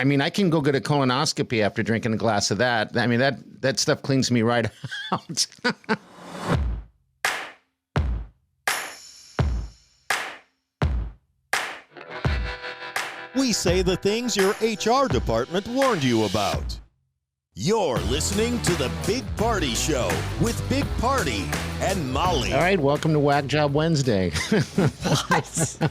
I mean, I can go get a colonoscopy after drinking a glass of that. I mean, that stuff cleans me right out. We say the things your HR department warned you about. You're listening to The Big Party Show with Big Party and Molly. All right, welcome to Whack Job Wednesday. What?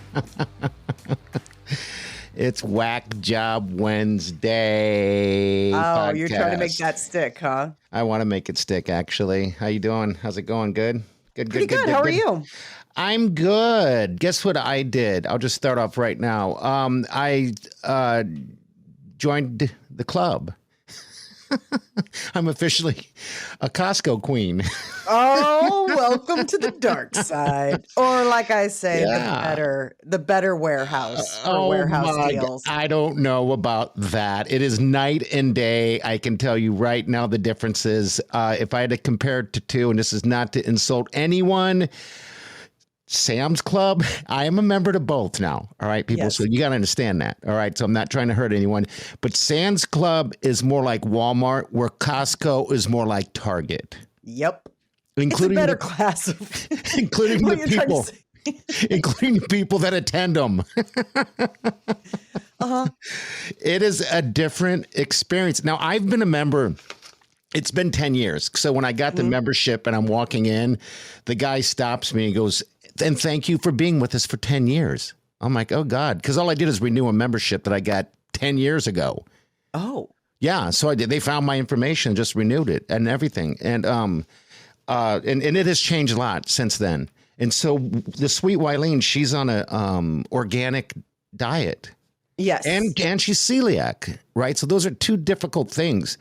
It's Whack Job Wednesday. Oh, podcast. You're trying to make that stick, huh? I want to make it stick, actually. How you doing? How's it going? Good? Pretty good. How are you? I'm good. Guess what I did? I'll just start off right now. I joined the club. I'm officially a Costco queen. Oh, welcome to the dark side. Or like I say, the better warehouse or warehouse deals. God. I don't know about that. It is night and day. I can tell you right now the differences. If I had to compare it to two, and this is not to insult anyone, Sam's Club, I am a member to both now. All right, people. Yes. So you got to understand that. All right. So I'm not trying to hurt anyone, but Sam's Club is more like Walmart, where Costco is more like Target. Yep. Including it's a better class of including the people, including the people that attend them. It is a different experience. Now, I've been a member. It's been 10 years. So when I got the membership and I'm walking in, the guy stops me and goes, and thank you for being with us for 10 years. I'm like, oh, God, because all I did is renew a membership that I got 10 years ago. Oh, yeah. So I did. They found my information, just renewed it and everything. And it has changed a lot since then. And so the sweet Wileen, she's on a organic diet. Yes. And she's celiac, right? So those are two difficult things.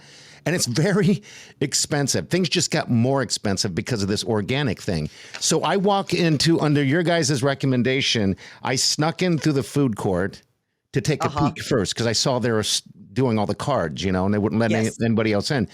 And it's very expensive. Things just got more expensive because of this organic thing. So I walk into, under your guys' recommendation, I snuck in through the food court to take a peek first because I saw they were doing all the cards, and they wouldn't let anybody else in.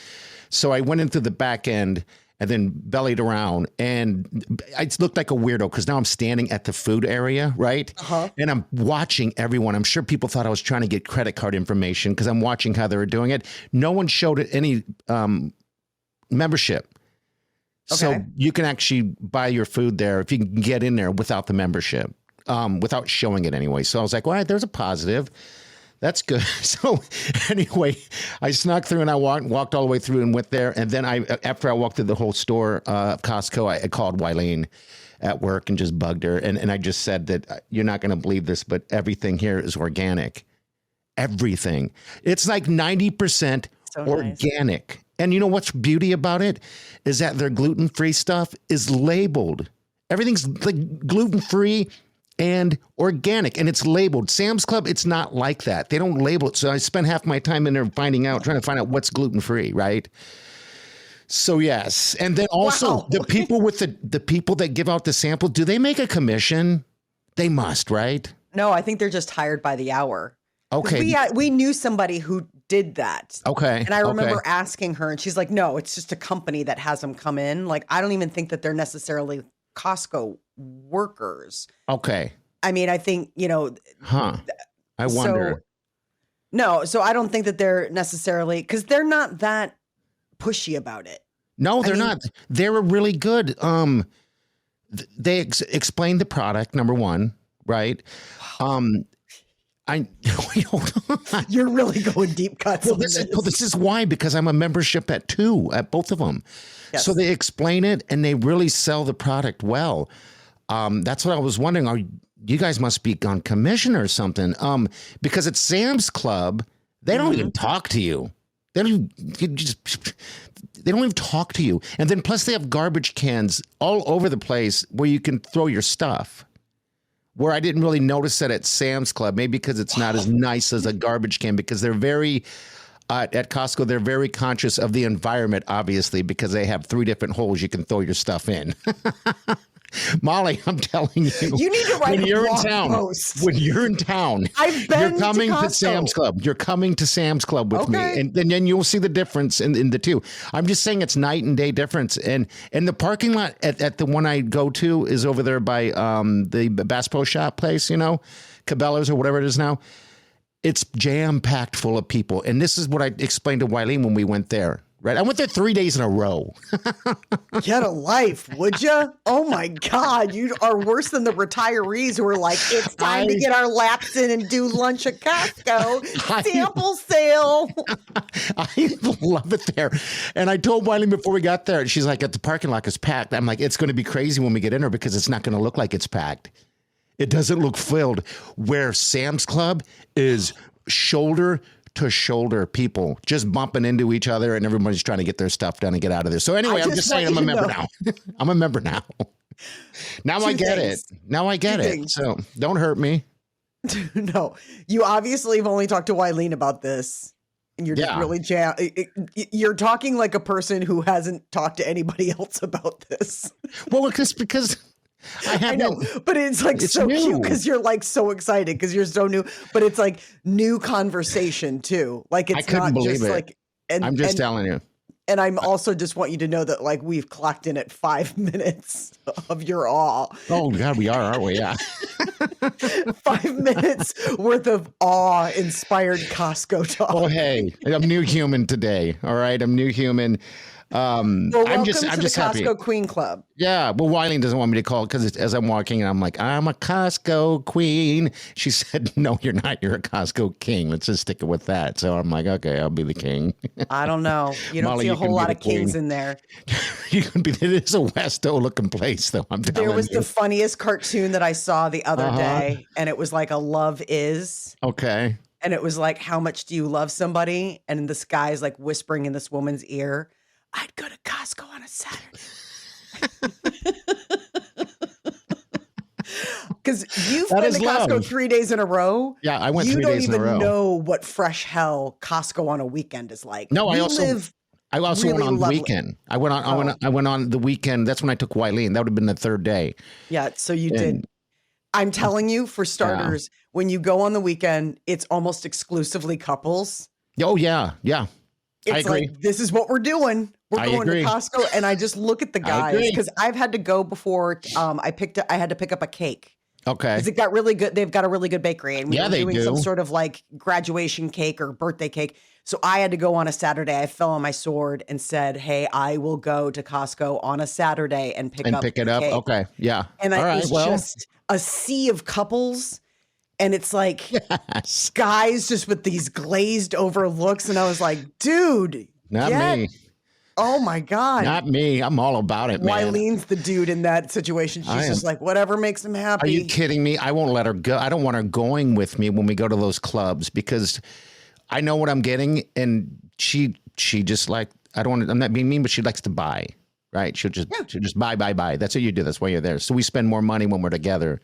So I went in through the back end and then bellied around, and I looked like a weirdo because now I'm standing at the food area, right? And I'm watching everyone. I'm sure people thought I was trying to get credit card information because I'm watching how they were doing it. No one showed it any membership. Okay. So you can actually buy your food there if you can get in there without the membership, without showing it anyway. So I was like, all right, there's a positive. That's good. So anyway, I snuck through and I walked all the way through and went there. And then after I walked through the whole store, Costco, I called Wileen at work and just bugged her. And I just said that you're not going to believe this, but everything here is organic. Everything. It's like 90% organic. Nice. And you know what's beauty about it is that their gluten-free stuff is labeled. Everything's like gluten-free and organic, and it's labeled. Sam's Club, it's not like that. They don't label it. So I spent half my time in there trying to find out what's gluten-free, right? So yes. And then also the people with the people that give out the samples, do they make a commission? They must, right? No, I think they're just hired by the hour. Okay. We knew somebody who did that. Okay. And I remember asking her, and she's like, no, it's just a company that has them come in. Like, I don't even think that they're necessarily Costco workers. Okay. I mean, I think, I wonder. So I don't think that they're necessarily, because they're not that pushy about it. No, they're not. They're really good. They explain the product, number one, right? You're really going deep cuts. Well, this is why, because I'm a membership at both of them. Yes. So they explain it and they really sell the product well. That's what I was wondering. You guys must be on commission or something. Because at Sam's Club, they don't even talk to you. They don't even talk to you. And then plus they have garbage cans all over the place where you can throw your stuff. Where I didn't really notice that at Sam's Club, maybe because it's not as nice as a garbage can, because they're very, at Costco, they're very conscious of the environment, obviously, because they have 3 different holes you can throw your stuff in. Molly, I'm telling you, you need to write when you're in town, you're coming to Sam's Club. You're coming to Sam's Club with me, and then you'll see the difference in the two. I'm just saying it's night and day difference. And the parking lot at the one I go to is over there by the Bass Pro Shop place, Cabela's or whatever it is now. It's jam-packed full of people. And this is what I explained to Wileen when we went there, right? I went there 3 days in a row. Get a life, would you? Oh my God, you are worse than the retirees who are like, it's time to get our laps in and do lunch at Costco. Sample sale. I love it there. And I told Wileen before we got there, she's like, at the parking lot is packed. I'm like, it's going to be crazy when we get in there because it's not going to look like it's packed. It doesn't look filled. Where Sam's Club is shoulder to shoulder people just bumping into each other and everybody's trying to get their stuff done and get out of there. So anyway, I'm just saying I'm a member now. I'm a member now. Now I get it. Now I get it. So don't hurt me. No, you obviously have only talked to Wileen about this. And you're just really you're talking like a person who hasn't talked to anybody else about this. Well, because I know, but it's like it's so new. Cute because you're like so excited because you're so new. But it's like new conversation too. Like it's not just like. And I'm just telling you. And I'm also just want you to know that like we've clocked in at 5 minutes of your awe. Oh God, we are, aren't we? Yeah. 5 minutes worth of awe-inspired Costco talk. Oh hey, I'm new human today. All right, I'm new human. Welcome to the Costco happy. Queen Club. Yeah, well, Wileen doesn't want me to call because as I'm walking and I'm like, I'm a Costco queen. She said, no, you're not. You're a Costco king. Let's just stick it with that. So I'm like, okay, I'll be the king. I don't know. You don't see a whole lot of kings in there. You can be. It is a Westo looking place, though. I'm telling you. There was the funniest cartoon that I saw the other day, and it was like a love is. Okay. And it was like, how much do you love somebody? And this guy's like whispering in this woman's ear, I'd go to Costco on a Saturday. Because you've been to Costco 3 days in a row. Yeah, I went 3 days in a row. You don't even know what fresh hell Costco on a weekend is like. No, I also really went on the weekend. I went on the weekend. That's when I took Wileen. That would have been the third day. Yeah, so you did. I'm telling you, for starters, when you go on the weekend, it's almost exclusively couples. Oh yeah, yeah. It's I agree. Like, this is what we're doing. We're going to Costco. And I just look at the guys because I've had to go before I had to pick up a cake. Okay. Because it got really good. They've got a really good bakery. And we were doing some sort of like graduation cake or birthday cake. So I had to go on a Saturday. I fell on my sword and said, hey, I will go to Costco on a Saturday and pick it up. Cake. Okay. Yeah. And it was just a sea of couples. And it's like guys just with these glazed over looks. And I was like, dude. Not me. Oh, my God. Not me. I'm all about it, man. Wileen's the dude in that situation. She's just like, whatever makes him happy. Are you kidding me? I won't let her go. I don't want her going with me when we go to those clubs because I know what I'm getting. And she just like, I'm not being mean, but she likes to buy, right? She'll just buy. That's what you do. That's why you're there. So we spend more money when we're together.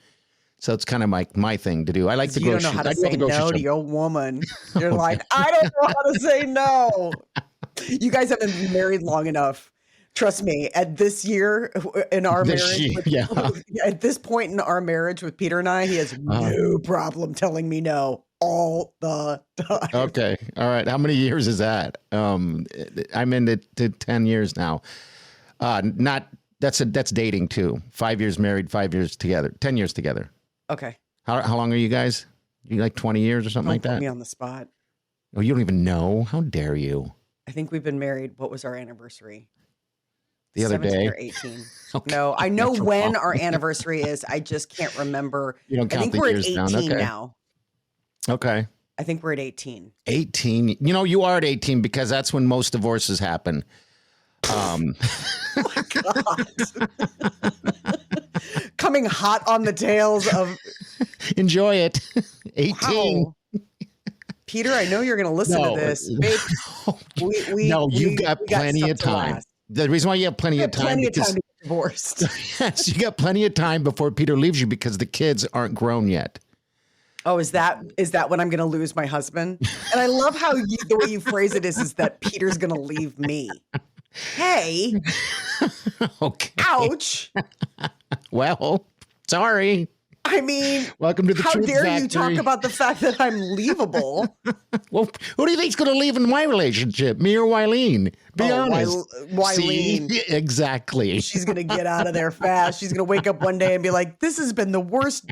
So it's kind of like my thing to do. I like to go. You don't know how to say no to your woman. You're like, I don't know how to say no. You guys haven't been married long enough. Trust me. At this year in our marriage, at this point in our marriage with Peter and I, he has no problem telling me no all the time. Okay. All right. How many years is that? I'm into 10 years now. That's dating too. 5 years married, 5 years together, 10 years together. Okay. How long are you guys? You like 20 years or something like that? Don't put me on the spot. Oh, you don't even know? How dare you? I think we've been married. What was our anniversary? The other day? Or 18. Okay. No, I know when our anniversary is. I just can't remember. You don't count I think we're at 18 now. Okay. I think we're at 18. 18. You know, you are at 18 because that's when most divorces happen. Oh my God. Coming hot on the tails of. Enjoy it. 18. Wow. Peter, I know you're going to listen to this. Babe, you've got plenty of time. The reason why you have plenty of time to get divorced. Yes, you got plenty of time before Peter leaves you because the kids aren't grown yet. Oh, is that when I'm going to lose my husband? And I love how the way you phrase it is that Peter's going to leave me. Hey. Okay. Ouch. Well, sorry. I mean, welcome to the how Truth dare Factory. you talk about the fact that I'm leavable? Well, who do you think's going to leave in my relationship, me or Wileen? Be honest. Wileen. See? Exactly. She's going to get out of there fast. She's going to wake up one day and be like, this has been the worst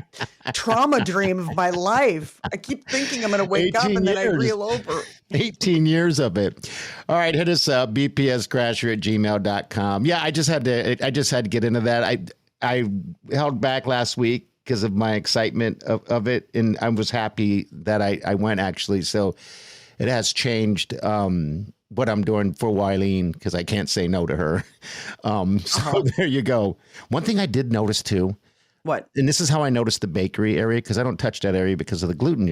trauma dream of my life. I keep thinking I'm going to wake up and then I reel over. 18 years of it. All right, hit us up, bpscrasher@gmail.com. Yeah, I just had to get into that. I held back last week because of my excitement of it, and I was happy that I went, actually. So it has changed what I'm doing for Wileen, because I can't say no to her. There you go. One thing I did notice too. What? And this is how I noticed the bakery area, because I don't touch that area because of the gluten,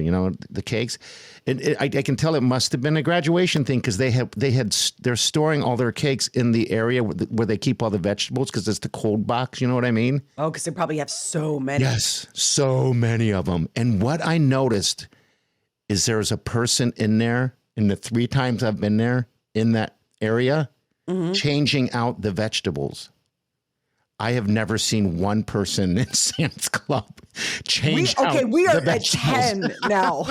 the cakes. And I can tell it must have been a graduation thing, because they're storing all their cakes in the area where they keep all the vegetables, because it's the cold box. You know what I mean? Oh, because they probably have so many. Yes, so many of them. And what I noticed is there's a person in there, in the 3 times I've been there in that area, changing out the vegetables. I have never seen one person in Sam's Club change out we are the at 10 now.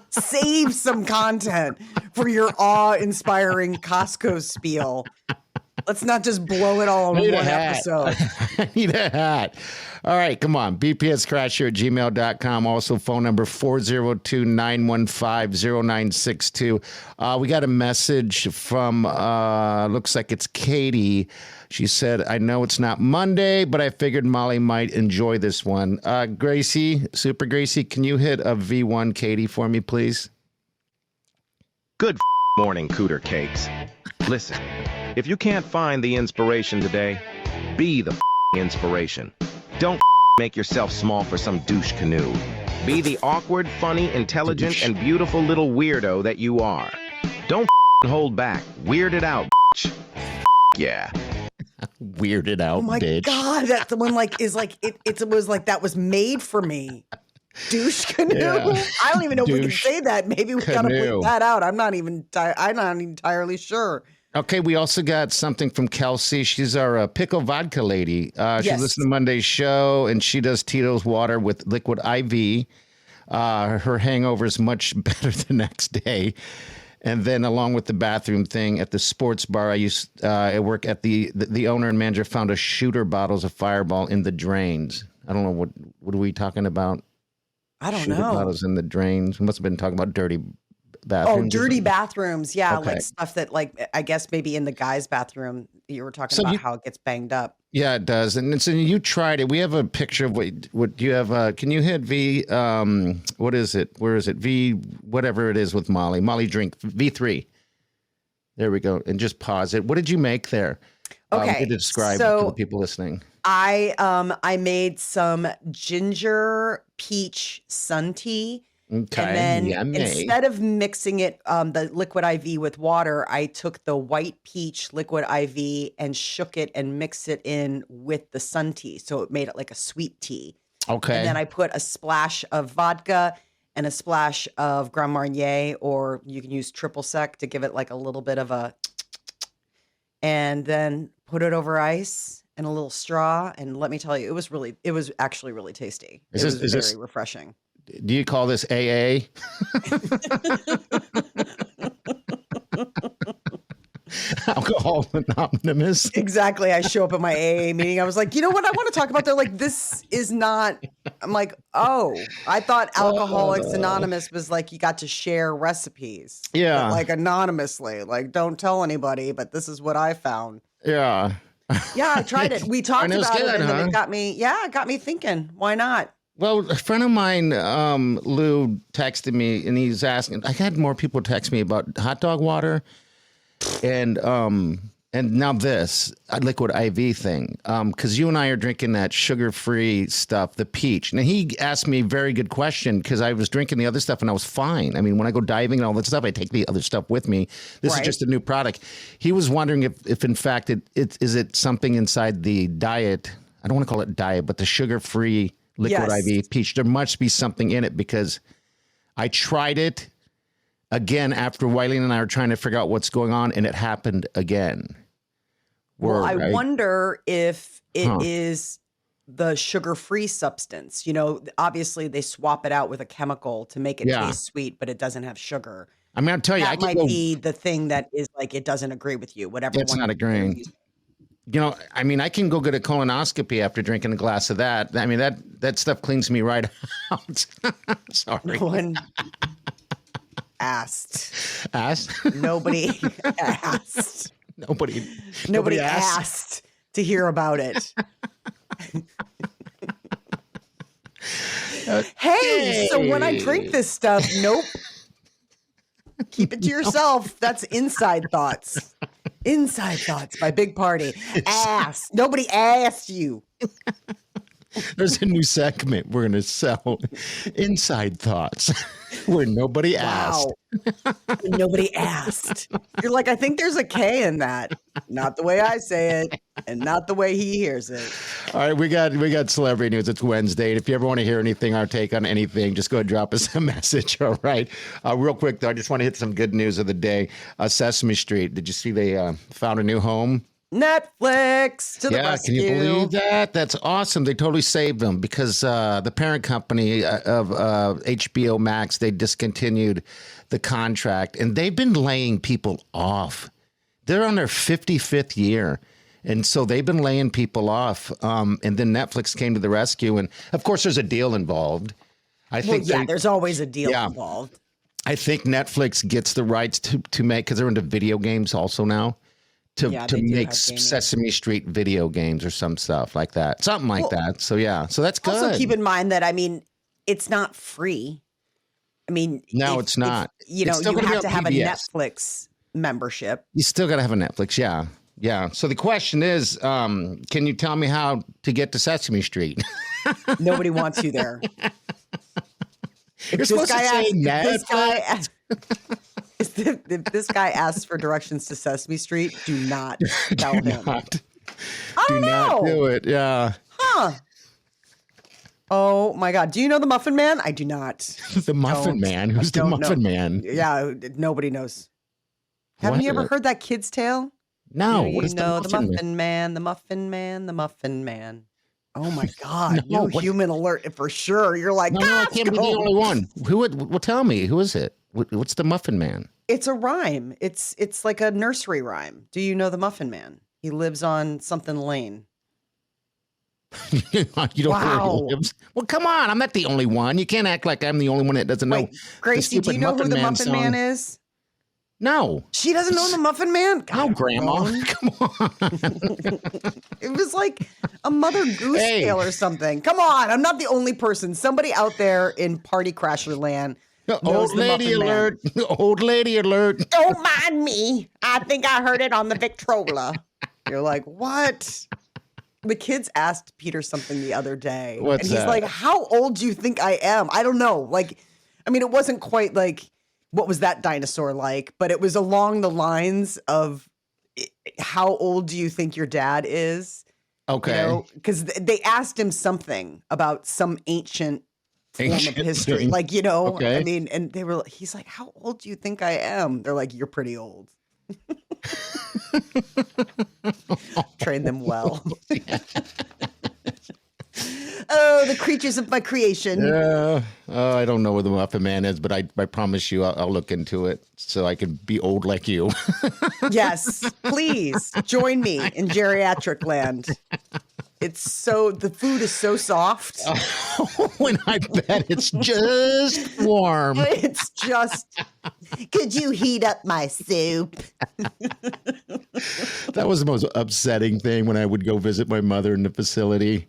Save some content for your awe-inspiring Costco spiel. Let's not just blow it all in one episode. I need a hat. All right, come on. bpscrasher@gmail.com. Also, phone number 402-915-0962. We got a message from, looks like it's Katie. She said, I know it's not Monday, but I figured Molly might enjoy this one. Gracie, Super Gracie, can you hit a V1 Katie for me, please? Good morning, Cooter Cakes. Listen, if you can't find the inspiration today, be the inspiration. Don't make yourself small for some douche canoe. Be the awkward, funny, intelligent, and beautiful little weirdo that you are. Don't hold back. Weird it out, bitch. Yeah. Weirded out, oh my bitch. God, that's the one it was like that was made for me. Douche canoe. Yeah. I don't even know if we can say that. Maybe we gotta bleep that out. I'm not entirely sure. Okay, we also got something from Kelsey. She's our pickle vodka lady. She listens to Monday's show, and she does Tito's water with liquid IV. Her hangover is much better the next day. And then, along with the bathroom thing at the sports bar, I work at the owner and manager found a shooter bottles of Fireball in the drains. I don't know what are we talking about? I don't shooter know. Bottles in the drains. We must have been talking about dirty bathrooms. Oh, dirty bathrooms. Yeah, Okay. like stuff that, like, I guess maybe in the guy's bathroom you were talking about how it gets banged up. Yeah, it does. And so you tried it. We have a picture of what you have. Can you hit V? What is it? Where is it? V, whatever it is with Molly. Molly drink V3. There we go. And just pause it. What did you make there? Okay. To describe to the people listening. I made some ginger peach sun tea. Okay. And then Yummy. instead of mixing it, the liquid IV with water, I took the white peach liquid IV and shook it and mixed it in with the sun tea. So it made it like a sweet tea. Okay. And then I put a splash of vodka and a splash of Grand Marnier, or you can use triple sec to give it like a little bit of a, and then put it over ice and a little straw. And let me tell you, it was actually really tasty. It was very refreshing. Do you call this AA? Alcohol Anonymous. Exactly. I show up at my AA meeting. I was like, you know what? I want to talk about. They're like, this is not. I'm like, oh, I thought Alcoholics Anonymous was like you got to share recipes. Yeah. But like anonymously. Like, don't tell anybody, but this is what I found. Yeah. Yeah, I tried it. We talked about good, it, and then it got me thinking, why not? Well, a friend of mine, Lou, texted me, and he's asking. I had more people text me about hot dog water, and now this liquid IV thing, because you and I are drinking that sugar-free stuff, the peach. And he asked me a very good question, because I was drinking the other stuff and I was fine. I mean, when I go diving and all that stuff, I take the other stuff with me. This is just a new product. He was wondering if in fact, is it something inside the diet? I don't want to call it diet, but the sugar-free liquid IV peach. There must be something in it, because I tried it again after Wileen and I were trying to figure out what's going on, and it happened again. Well, I wonder if it is the sugar-free substance. You know, obviously they swap it out with a chemical to make it taste sweet, but it doesn't have sugar. I mean, I'll tell you, that might be the thing that is like, it doesn't agree with you, whatever. It's not agreeing. You know, I mean, I can go get a colonoscopy after drinking a glass of that. I mean, that stuff cleans me right out. Sorry. No one asked. Asked? Nobody asked. Nobody asked to hear about it. Hey, so when I drink this stuff, nope. Keep it to yourself. That's Inside Thoughts. Inside Thoughts by Big Party. Asked. Nobody asked you. There's a new segment we're going to sell. Inside Thoughts, where nobody asked. Nobody asked. You're like, I think there's a K in that. Not the way I say it, and not the way he hears it. All right, we got celebrity news. It's Wednesday. And if you ever want to hear anything, our take on anything, just go ahead and drop us a message. All right. Real quick, though, I just want to hit some good news of the day. Sesame Street. Did you see they found a new home? Netflix to the rescue. Can you believe that? That's awesome. They totally saved them because the parent company of HBO Max, they discontinued the contract, and they've been laying people off. They're on their 55th year. And so they've been laying people off. And then Netflix came to the rescue. And of course, there's a deal involved. I think there's always a deal involved. I think Netflix gets the rights to make, because they're into video games also now, to make Sesame Street video games or some stuff like that. Something like that. So, so that's good. Also, keep in mind that, I mean, it's not free. I mean, no, it's not. You know, you have to have a Netflix membership. You still got to have a Netflix. Yeah. Yeah. So the question is, can you tell me how to get to Sesame Street? Nobody wants you there. You're supposed to say Netflix. If this guy asks for directions to Sesame Street, do not tell him. Do not do it. Yeah. Huh. Oh my God. Do you know the Muffin Man? I do not. The Muffin Man? Who's the Muffin Man? Yeah. Nobody knows. Haven't you ever heard that kid's tale? No. Do you know the Muffin Man, the Muffin Man, the Muffin Man? Oh my God. Human alert for sure. You're like, no, I can't be the only one. Well, tell me, who is it? What's the Muffin Man? It's a rhyme. It's like a nursery rhyme. Do you know the Muffin Man? He lives on something lane. You don't know where he lives? Well, come on. I'm not the only one. You can't act like I'm the only one that doesn't know. Gracie, do you know who the Muffin Man is? No. She doesn't know the Muffin Man? God, Grandma. Come on. It was like a Mother Goose tale or something. Come on. I'm not the only person. Somebody out there in Party Crasher land. Old lady alert. Old lady alert. Don't mind me. I think I heard it on the Victrola. You're like, what? The kids asked Peter something the other day. What's and he's that? like, how old do you think I am? I don't know. Like, I mean, it wasn't quite like, what was that dinosaur like? But it was along the lines of, how old do you think your dad is? Okay. Because they asked him something about some ancient form of history. Thing. Like, okay. I mean, and he's like, how old do you think I am? They're like, you're pretty old. Train them well. Oh, the creatures of my creation. Yeah. I don't know where the Muffin Man is, but I promise you I'll look into it so I can be old like you. Yes, please join me in geriatric land. The food is so soft. When I bet it's just warm. It's just, could you heat up my soup? That was the most upsetting thing when I would go visit my mother in the facility.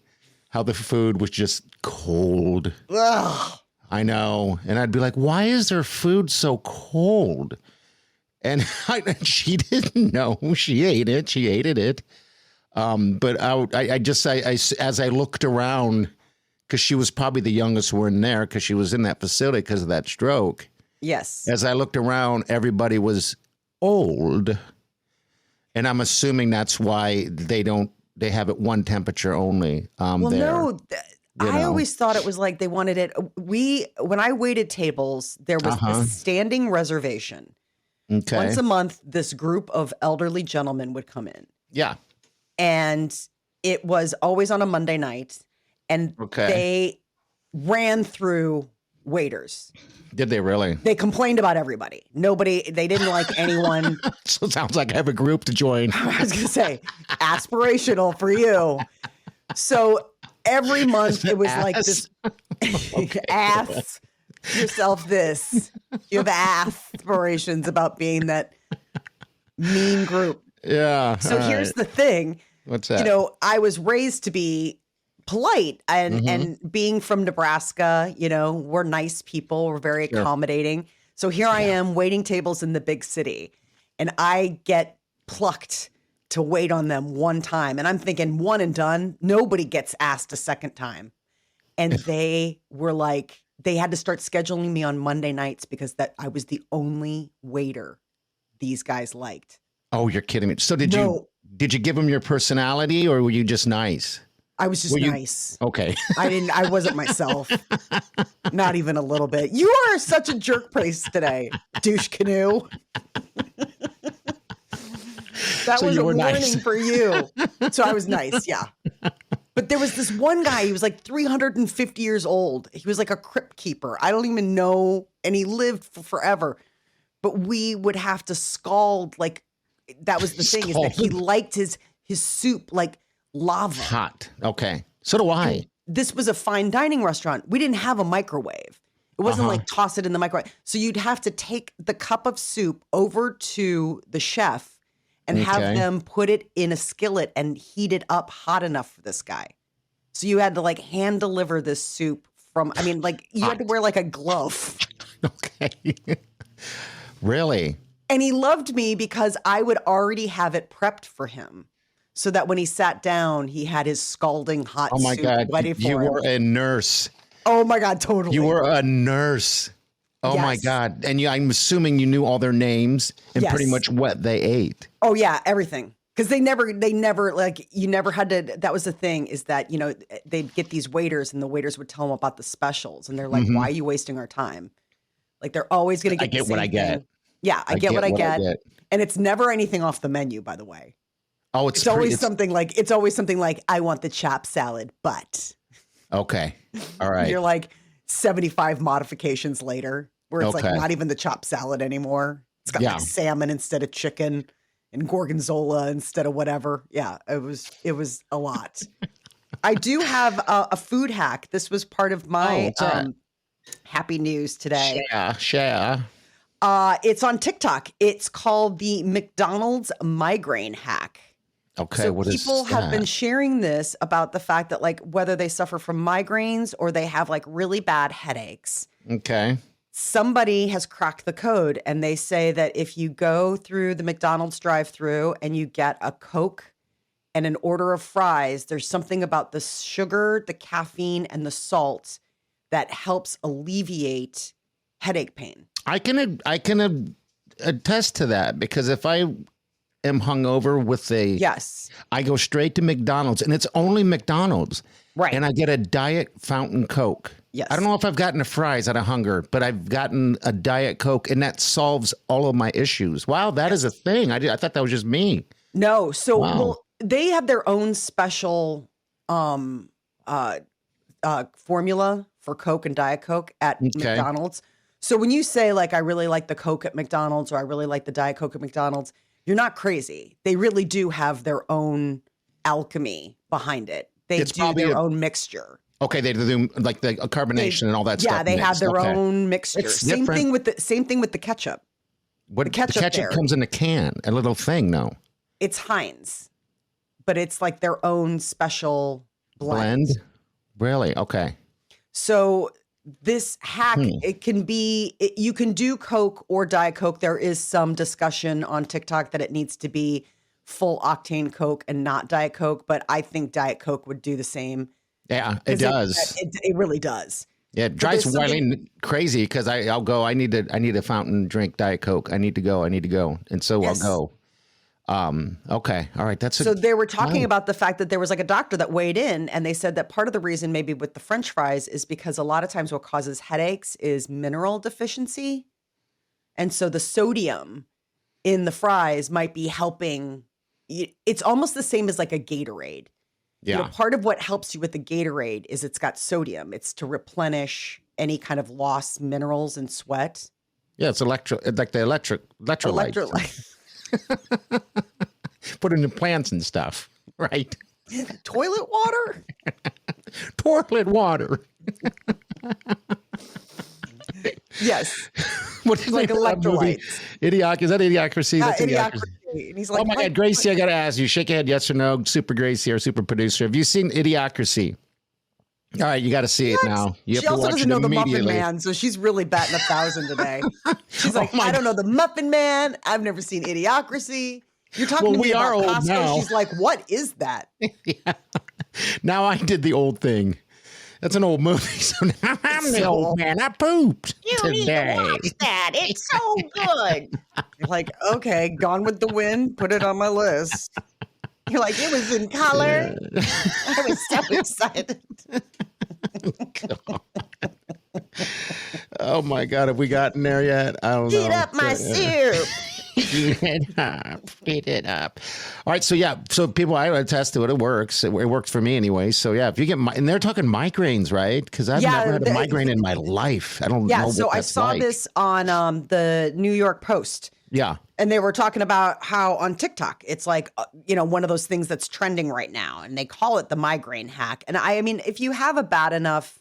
How the food was just cold. Ugh. I know. And I'd be like, why is their food so cold? And she didn't know. She ate it. She hated it. But I as I looked around, because she was probably the youngest one there, because she was in that facility because of that stroke. Yes. As I looked around, everybody was old. And I'm assuming that's why they have it one temperature only. I always thought it was like they wanted it. When I waited tables, there was a standing reservation. Okay. Once a month, this group of elderly gentlemen would come in. Yeah. And it was always on a Monday night. and they ran through waiters. Did they really? They complained about everybody. They didn't like anyone. So it sounds like I have a group to join. I was going to say, aspirational for you. So every month it was like this, ask yourself this. You have aspirations about being that mean group. Yeah. So here's the thing. What's that? You know, I was raised to be polite and being from Nebraska, you know, we're nice people. We're very accommodating. So here I am waiting tables in the big city, and I get plucked to wait on them one time. And I'm thinking one and done. Nobody gets asked a second time. And they were like, they had to start scheduling me on Monday nights because I was the only waiter these guys liked. Oh, you're kidding me. So did you give them your personality, or were you just nice? I was just nice. Okay. I wasn't myself. Not even a little bit. You are such a jerk face today, douche canoe. That was a warning for you. So I was nice. Yeah. But there was this one guy, he was like 350 years old. He was like a crypt keeper. I don't even know. And he lived for forever. But we would have to scald, like, that was the thing, is that he liked his soup like lava. Hot. Okay. So do I. And this was a fine dining restaurant. We didn't have a microwave. It wasn't like toss it in the microwave. So you'd have to take the cup of soup over to the chef and have them put it in a skillet and heat it up hot enough for this guy. So you had to like hand deliver this soup from, I mean, like you had to wear like a glove. Okay. Really? And he loved me because I would already have it prepped for him, so that when he sat down, he had his scalding hot soup ready for him. You were a nurse. Oh my God, totally. You were a nurse. Oh my God. And I'm assuming you knew all their names and pretty much what they ate. Oh yeah, everything. Because they never like, you never had to, that was the thing, is that, you know, they'd get these waiters and the waiters would tell them about the specials. And they're like, why are you wasting our time? Like they're always going to get the same what I get. thing. Yeah, I get what I get. And it's never anything off the menu, by the way. Oh, it's always something like, I want the chopped salad, but. Okay. All right. You're like 75 modifications later where it's like not even the chopped salad anymore. It's got like salmon instead of chicken and gorgonzola instead of whatever. Yeah, it was a lot. I do have a food hack. This was part of my happy news today. Share. It's on TikTok. It's called the McDonald's migraine hack. Okay, so people have been sharing this about the fact that like whether they suffer from migraines or they have like really bad headaches. Okay. Somebody has cracked the code, and they say that if you go through the McDonald's drive-thru and you get a Coke and an order of fries, there's something about the sugar, the caffeine, and the salt that helps alleviate headache pain. I can attest to that, because if I am hungover with I go straight to McDonald's, and it's only McDonald's. Right. And I get a Diet Fountain Coke. Yes. I don't know if I've gotten a fries out of hunger, but I've gotten a Diet Coke, and that solves all of my issues. Wow, that is a thing. I thought that was just me. No. So well, they have their own special formula for Coke and Diet Coke at McDonald's. So when you say like, I really like the Coke at McDonald's, or I really like the Diet Coke at McDonald's, you're not crazy. They really do have their own alchemy behind it. They do their own mixture. Okay, they do like the carbonation and all that stuff. Yeah, they have their own mixture. Same thing with the ketchup. The ketchup comes in a can, a little thing, no? It's Heinz, but it's like their own special blend. Really? Okay. So this hack, it can be, you can do Coke or Diet Coke. There is some discussion on TikTok that it needs to be full octane Coke and not Diet Coke, but I think Diet Coke would do the same. Yeah, it does. It really does. Yeah, it drives Wiley crazy, because I'll go, I need a fountain drink Diet Coke. I need to go. And so I'll go. Okay. All right. So they were talking about the fact that there was like a doctor that weighed in, and they said that part of the reason maybe with the French fries is because a lot of times what causes headaches is mineral deficiency. And so the sodium in the fries might be helping. It's almost the same as like a Gatorade. Yeah. Part of what helps you with the Gatorade is it's got sodium. It's to replenish any kind of lost minerals in sweat. Yeah, it's like the electrolytes. Put in the plants and stuff, right? Toilet water? Toilet water. Yes. What is like electrolytes. Idiocracy. Is that Idiocracy? That's Idiocracy. And he's like, oh my God, Gracie, I got to ask you. Shake your head, yes or no. Super Gracie or super producer. Have you seen Idiocracy? All right, you got to see it now. You she also watch doesn't know the Muffin immediately. Man, so she's really batting 1,000 today. She's like, I don't know the Muffin Man. I've never seen Idiocracy. You're talking to me about Costco. Now. She's like, what is that? Yeah. Now I did the old thing. That's an old movie. So now I'm the old man. I pooped today. Need to watch that. It's so good. You're like, okay, Gone with the Wind. Put it on my list. You're like, it was in color. Yeah. I was so excited. Oh my God, have we gotten there yet? I don't know. Heat up my soup. Heat it up. All right, so yeah, so people, I attest to it. It works. It works for me anyway. So yeah, if you get, and they're talking migraines, right? Because I've never had a migraine in my life. I don't know. Yeah, so I saw this on the New York Post. Yeah. And they were talking about how on TikTok, it's like, one of those things that's trending right now. And they call it the migraine hack. And I mean, if you have a bad enough,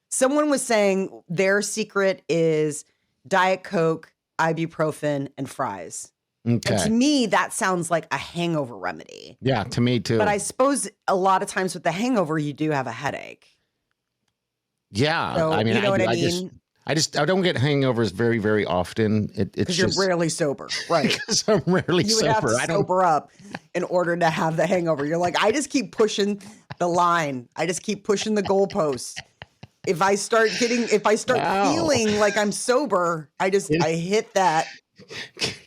someone was saying their secret is Diet Coke, ibuprofen, and fries. Okay. And to me, that sounds like a hangover remedy. Yeah, to me too. But I suppose a lot of times with the hangover, you do have a headache. Yeah. So, I mean, you know what I mean? I don't get hangovers very, very often. It's because you're rarely sober, right? Because I'm rarely sober. You would have to sober up in order to have the hangover. You're like, I just keep pushing the line. I just keep pushing the goalpost. If I start feeling like I'm sober, I hit that.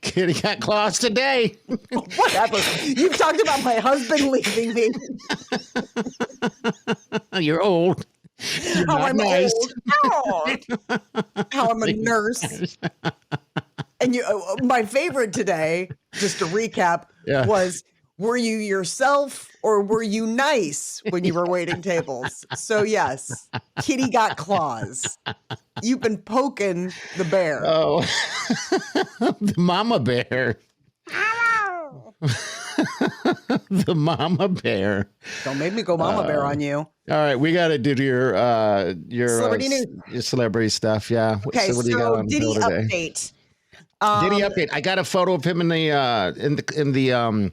Kitty got claws today. Whatever. You've talked about my husband leaving me. You're old. You're how I'm nice. old. How I'm a nurse. And my favorite today, just to recap, was, were you yourself or were you nice when you were waiting tables? So yes, Kitty got claws. You've been poking the bear. Oh, the mama bear. The mama bear. Don't make me go mama bear on you. All right, we got to do your celebrity news. Your celebrity stuff. Yeah. Okay, so Diddy update. Diddy update. I got a photo of him in the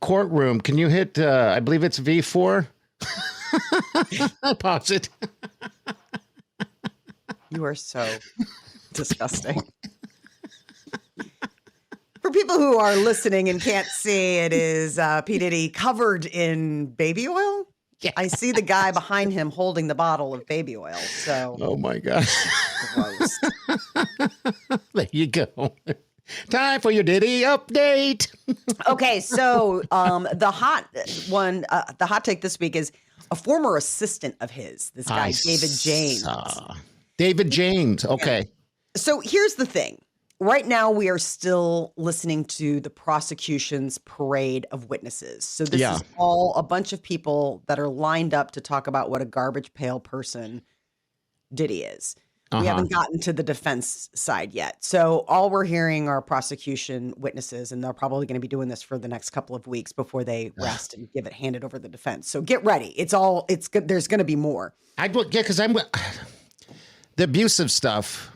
courtroom. Can you hit? I believe it's V4. Pause it. You are so disgusting. For people who are listening and can't see, it is P. Diddy covered in baby oil. Yeah. I see the guy behind him holding the bottle of baby oil. So, oh my God. Gross. There you go. Time for your Diddy update. Okay, so the hot take this week is a former assistant of his, this guy, David James. David James, okay. So here's the thing. Right now, we are still listening to the prosecution's parade of witnesses. So this is all a bunch of people that are lined up to talk about what a garbage pail person Diddy is. We haven't gotten to the defense side yet. So all we're hearing are prosecution witnesses, and they're probably going to be doing this for the next couple of weeks before they rest and hand it over to the defense. So get ready. It's good. There's going to be more. Because the abusive stuff.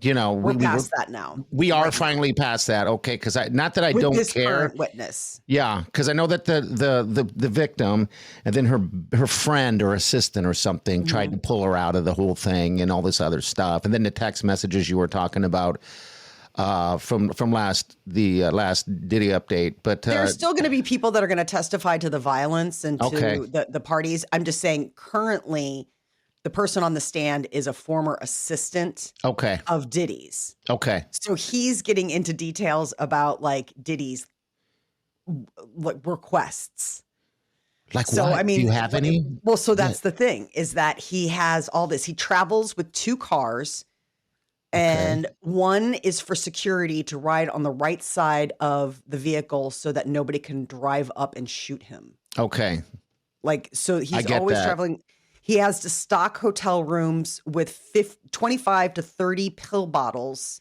We're past that now. We are finally past that. Okay, because not that I don't this care. Current witness. Yeah, because I know that the victim and then her friend or assistant or something tried to pull her out of the whole thing and all this other stuff, and then the text messages you were talking about from last Diddy update. But there's still going to be people that are going to testify to the violence and to the parties. I'm just saying, currently, the person on the stand is a former assistant of Diddy's. Okay. So he's getting into details about Diddy's requests. Like so, what? I mean, do you have any? Well, so that's the thing, is that he has all this. He travels with 2 cars, and one is for security to ride on the right side of the vehicle so that nobody can drive up and shoot him. Okay. Like, so he's get always that. traveling. He has to stock hotel rooms with 25 to 30 pill bottles,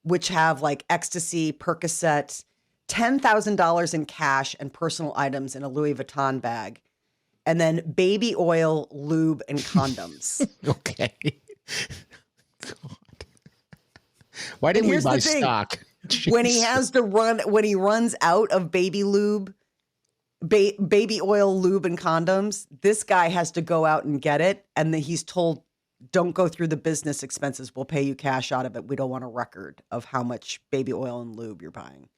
which have like ecstasy, Percocet, $10,000 in cash and personal items in a Louis Vuitton bag, and then baby oil, lube, and condoms. Okay. God. Why didn't we buy stock? When he has to when he runs out of baby lube, baby oil, lube, and condoms, this guy has to go out and get it. And then he's told, don't go through the business expenses. We'll pay you cash out of it. We don't want a record of how much baby oil and lube you're buying.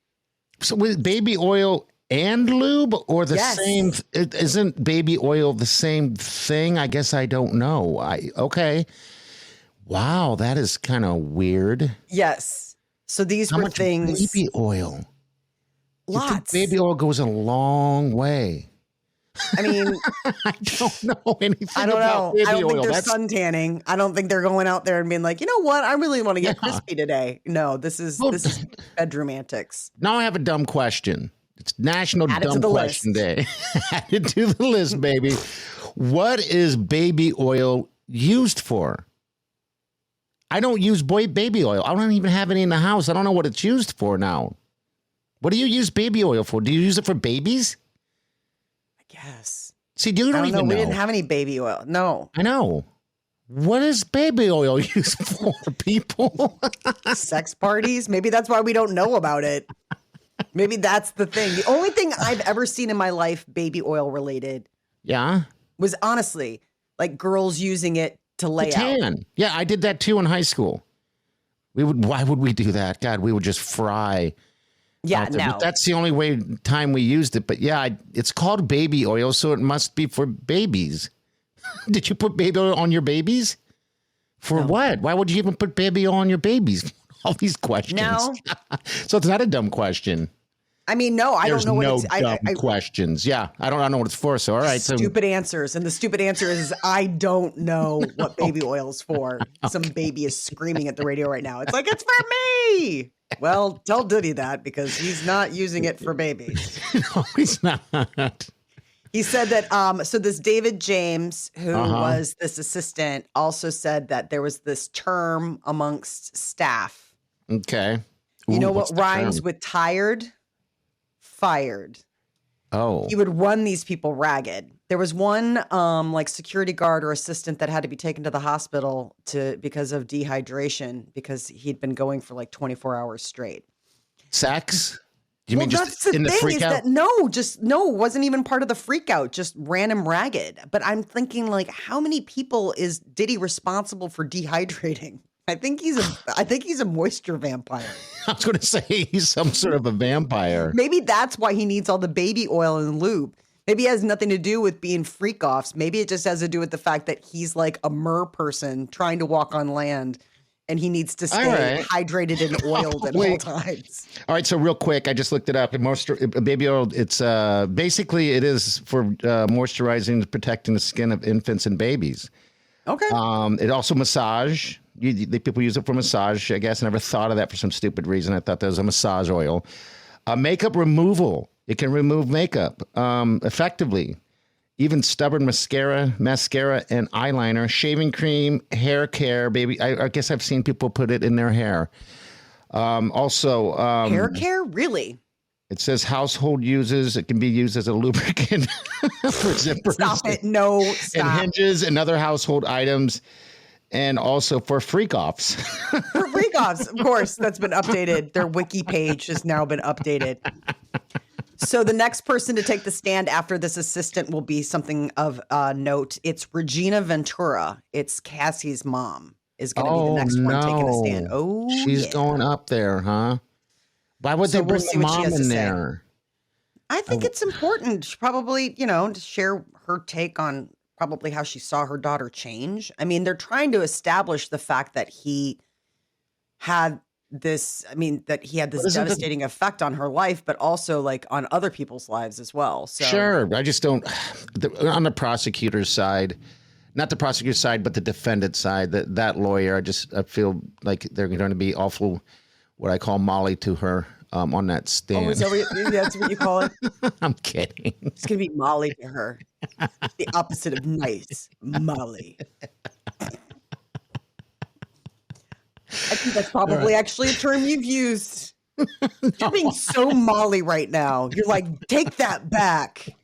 So with baby oil and lube, or the same? Isn't baby oil the same thing? I guess I don't know. Okay. Wow, that is kind of weird. Yes. So these How were much things. baby oil? Lots. Baby oil goes a long way. I mean, I don't know anything. I don't about know. Baby I don't think oil. they're sun tanning. I don't think they're going out there and being like, you know what? I really want to get crispy today. No, this is bedroom antics. Now I have a dumb question. It's National Add it to Dumb the Question list. Day. Add it to the list, baby. What is baby oil used for? I don't use baby oil. I don't even have any in the house. I don't know what it's used for now. What do you use baby oil for? Do you use it for babies? I guess. See, you don't even know. We didn't have any baby oil. No. I know. What is baby oil used for, people? Sex parties? Maybe that's why we don't know about it. Maybe that's the thing. The only thing I've ever seen in my life baby oil related was honestly like girls using it to lay out. Yeah, I did that too in high school. Why would we do that? God, we would just fry. Yeah, no. no. But that's the only time we used it. But yeah, it's called baby oil, so it must be for babies. Did you put baby oil on your babies? For what? Why would you even put baby oil on your babies? All these questions. No. So it's not a dumb question. I mean, no, I don't know what it's. Dumb questions. Yeah, I don't know what it's for. So all right, stupid answers, and the stupid answer is I don't know what baby oil is for. Some baby is screaming at the radio right now. It's like it's for me. Well, tell Diddy that because he's not using it for babies. No, he's not. He said that. So this David James, who was this assistant, also said that there was this term amongst staff. Okay. You know what rhymes with tired? Fired. Oh. He would run these people ragged. There was one like security guard or assistant that had to be taken to the hospital because of dehydration because he'd been going for like 24 hours straight. Sex? Do you mean just that's the in the thing freak is out? that wasn't even part of the freak out, just ran him ragged. But I'm thinking like, how many people is Diddy responsible for dehydrating? I think he's a moisture vampire. I was going to say he's some sort of a vampire. Maybe that's why he needs all the baby oil and lube. Maybe it has nothing to do with being freak offs. Maybe it just has to do with the fact that he's like a mer person trying to walk on land and he needs to stay hydrated and oiled at all times. All right. So real quick, I just looked it up. Baby oil, it's basically it is for moisturizing and protecting the skin of infants and babies. Okay. It also massage. People use it for massage. I guess I never thought of that for some stupid reason. I thought that was a massage oil. Makeup removal. It can remove makeup effectively. Even stubborn mascara, and eyeliner. Shaving cream, hair care, baby. I guess I've seen people put it in their hair. Also, hair care? Really? It says household uses. It can be used as a lubricant for zippers. Stop it. No, stop. And hinges and other household items. And also for freak-offs. For freak-offs, of course. That's been updated. Their wiki page has now been updated. So the next person to take the stand after this assistant will be something of note. It's Regina Ventura. It's Cassie's mom is going to be the next one taking a stand. Oh, she's going up there, huh? Why would they bring the mom in there? I think it's important. Probably, to share her take on probably how she saw her daughter change. I mean, they're trying to establish the fact that he had this devastating effect on her life, but also like on other people's lives as well. So sure. I just don't, on the prosecutor's side, not the prosecutor's side, but the defendant's side, that lawyer, I feel like they're going to be awful what I call Molly to her on that stand. Oh, is that that's what you call it? I'm kidding. It's going to be Molly to her. The opposite of nice. Molly. I think that's probably actually a term you've used. You're being so Molly right now. You're like, take that back.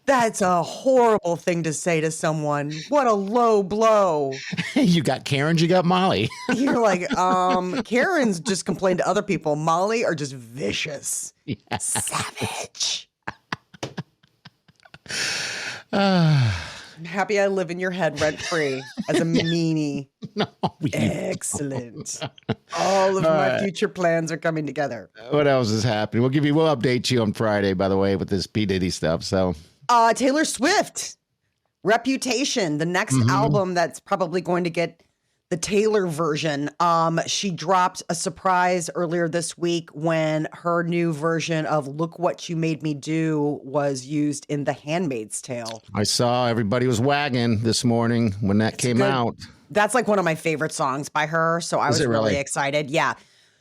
That's a horrible thing to say to someone. What a low blow. You got Karens, you got Molly. You're like, Karens just complain to other people. Molly are just vicious. Yeah. Savage. I'm happy I live in your head rent free as a meanie. No, excellent. All of my future plans are coming together. What else is happening? We'll update you on Friday, by the way, with this P. Diddy stuff. So Taylor Swift, Reputation, the next album that's probably going to get the Taylor version. She dropped a surprise earlier this week when her new version of Look What You Made Me Do was used in The Handmaid's Tale. I saw everybody was wagging this morning when that came out. That's like one of my favorite songs by her. So I was really excited. Yeah.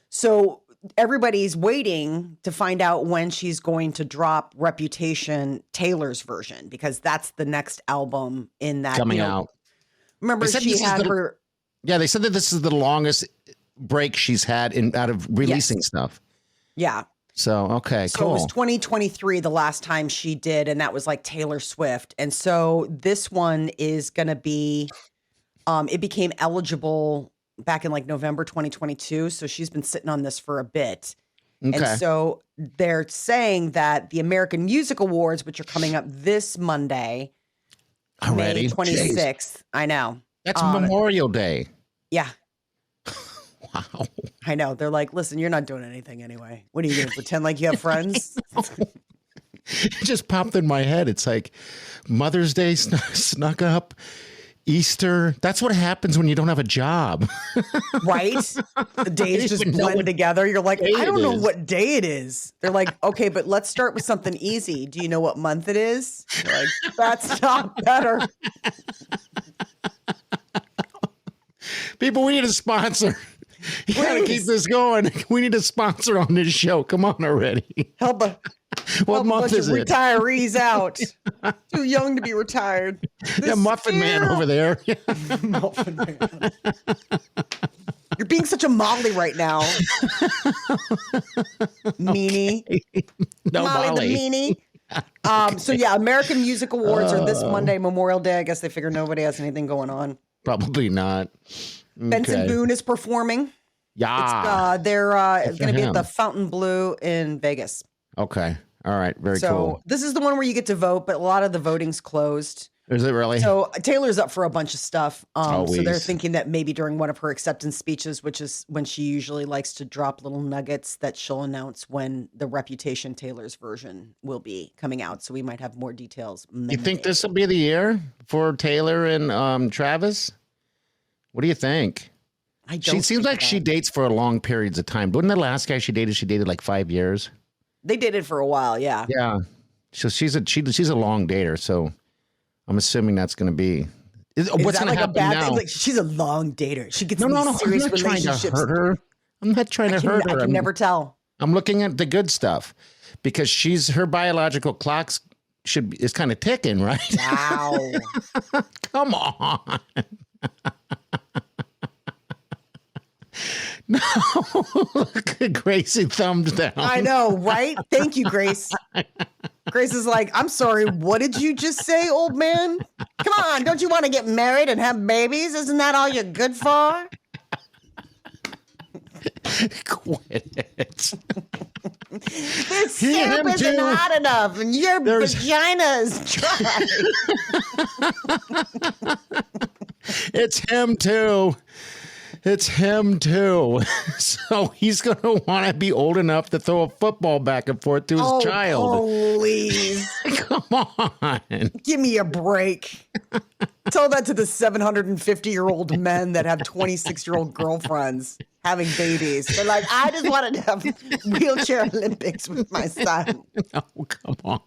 So everybody's waiting to find out when she's going to drop Reputation, Taylor's version, because that's the next album in that coming out. Remember, she had her. Yeah, they said that this is the longest break she's had out of releasing stuff. Yeah. So, okay, so cool. It was 2023 the last time she did, and that was like Taylor Swift. And so this one is going to be, it became eligible back in like November 2022. So she's been sitting on this for a bit. Okay. And so they're saying that the American Music Awards, which are coming up this Monday, already? May 26th. Jeez. I know. That's Memorial Day. Yeah. Wow. I know. They're like, listen, you're not doing anything anyway. What are you going to pretend like you have friends? It just popped in my head. It's like Mother's Day snuck up. Easter. That's what happens when you don't have a job. Right? The days just blend together. You're like, I don't know what day it is. They're like, okay, but let's start with something easy. Do you know what month it is? You're like, that's not better. People, we need a sponsor. You gotta keep this going. We need a sponsor on this show. Come on already. What month is it? Retirees out. Too young to be retired. Muffin Man over there. Muffin Man. You're being such a Molly right now. Meanie. No, Molly the meanie. So yeah, American Music Awards are this Monday, Memorial Day. I guess they figure nobody has anything going on. Probably not. Benson Boone is performing. Yeah. They're going to be at the Fontainebleau in Vegas. Okay. All right. Very cool. So this is the one where you get to vote, but a lot of the voting's closed. Is it really? So Taylor's up for a bunch of stuff. So they're thinking that maybe during one of her acceptance speeches, which is when she usually likes to drop little nuggets, that she'll announce when the Reputation Taylor's version will be coming out. So we might have more details. You think this will be the year for Taylor and Travis? What do you think? She seems like she dates for long periods of time. Wasn't the last guy she dated like 5 years? They dated for a while, yeah. Yeah. So she's a long dater. So I'm assuming that's going to be. What's going to happen now? Like, she's a long dater. She gets I'm serious not relationships. Trying to hurt her. I'm not trying to hurt her. I can never tell. I'm looking at the good stuff because her biological clock is kind of ticking, right? Wow. Come on. No, look at Gracie thumbs down. I know, right? Thank you, Grace. Grace is like, I'm sorry, what did you just say, old man? Come on, don't you want to get married and have babies? Isn't that all you're good for? Quit it. This soup isn't hot enough and your vagina is dry. It's him too. It's him too. So he's going to want to be old enough to throw a football back and forth to his child. Please. Come on. Give me a break. Tell that to the 750-year-old men that have 26-year-old girlfriends having babies. They're like, I just wanted to have wheelchair Olympics with my son. Oh, come on.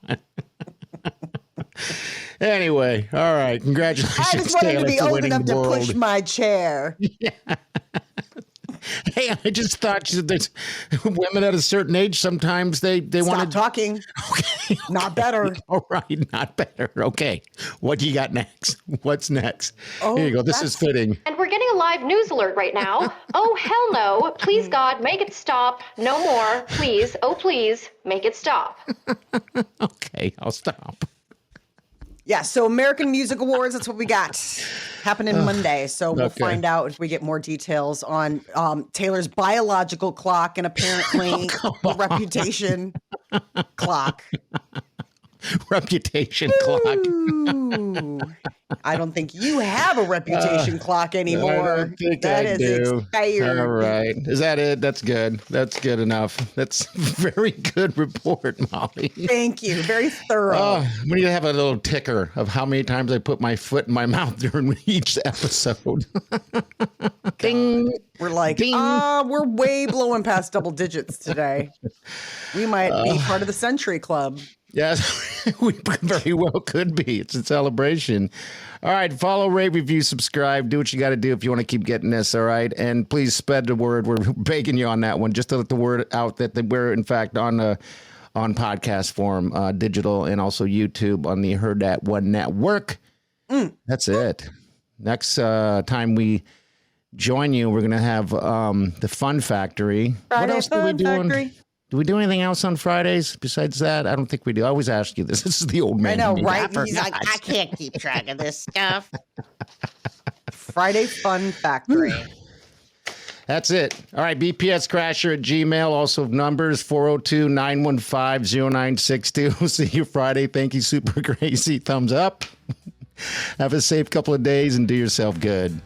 Anyway, all right. Congratulations. I just wanted Taylor, to be old enough to world. push my chair. Yeah. Hey, I just thought there's women at a certain age, sometimes they want Stop to talking. Okay. Not better. All right, not better. Okay. What do you got next? What's next? Oh, Here you go. This is fitting. And we're getting a live news alert right now. Oh, hell no. Please, God, make it stop. No more. Please. Oh, please, make it stop. Okay, I'll stop. Yeah, so American Music Awards, that's what we got happening Monday. So we'll find out if we get more details on Taylor's biological clock and apparently the Reputation clock. Reputation clock. Ooh, I don't think you have a Reputation clock anymore. I don't think that I is do. expired. All right. Is that it? That's good. That's good enough. That's a very good report, Molly. Thank you. Very thorough. We need to have a little ticker of how many times I put my foot in my mouth during each episode. Ding. We're like, Ding. we're way blowing past double digits today. We might be part of the Century Club. Yes, we very well could be. It's a celebration. All right, follow, rate, review, subscribe. Do what you got to do if you want to keep getting this, all right? And please spread the word. We're begging you on that one, just to let the word out that we're, in fact, on podcast form, digital, and also YouTube on the Hurrdat One Network. That's it. Next time we join you, we're going to have the Fun Factory. Friday What else do we do Factory. Do we do anything else on Fridays besides that? I don't think we do. I always ask you this. This is the old man. I know, in me. right? I He's like, forgot. I can't keep track of this stuff. Friday Fun Factory. That's it. All right, bpscrasher@gmail. Also numbers 402-915-0962. See you Friday. Thank you, Super Crazy. Thumbs up. Have a safe couple of days and do yourself good.